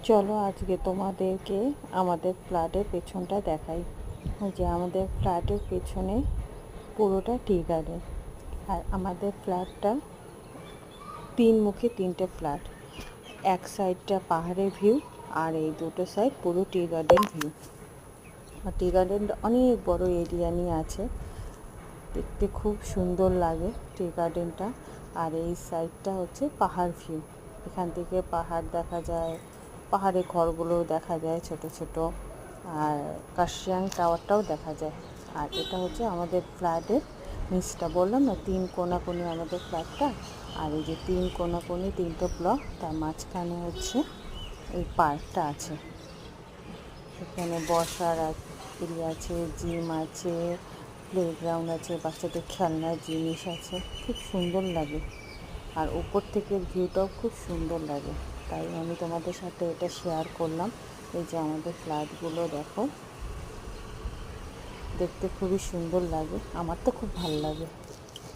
চলো আজকে তোমাদেরকে আমাদের ফ্ল্যাটের পেছনটা দেখাই। যে আমাদের ফ্ল্যাটের পেছনে পুরোটা টি গার্ডেন। আর আমাদের ফ্ল্যাটটা তিন মুখে তিনটে ফ্ল্যাট, এক সাইডটা পাহাড়ের ভিউ আর এই দুটো সাইড পুরো টি গার্ডেন ভিউ। আর টি গার্ডেনটা অনেক বড় এরিয়া নিয়ে আছে, দেখতে খুব সুন্দর লাগে টি গার্ডেনটা। আর এই সাইডটা হচ্ছে পাহাড় ভিউ, এখান থেকে পাহাড় দেখা যায়, পাহাড়ের ঘরগুলোও দেখা যায় ছোট ছোট, আর কাশিয়াং টাওয়ারটাও দেখা যায়। আর এটা হচ্ছে আমাদের ফ্ল্যাটের নিচটা, বললাম না তিন কোণাকুনি আমাদের ফ্ল্যাটটা। আর এই যে তিন কোণাকুনি তিনটে ব্লক, তার মাঝখানে হচ্ছে এই পার্কটা আছে। এখানে বসার এরিয়া আছে, জিম আছে, প্লেগ্রাউন্ড আছে, বাচ্চাদের খেলনার জিনিস আছে, খুব সুন্দর লাগে। আর উপর থেকে ভিউটাও খুব সুন্দর লাগে, তাই আমি তোমাদের সাথে এটা শেয়ার করলাম। এই যে আমাদের ফ্ল্যাটগুলো দেখো, দেখতে খুবই সুন্দর লাগে, আমার তো খুব ভালো লাগে।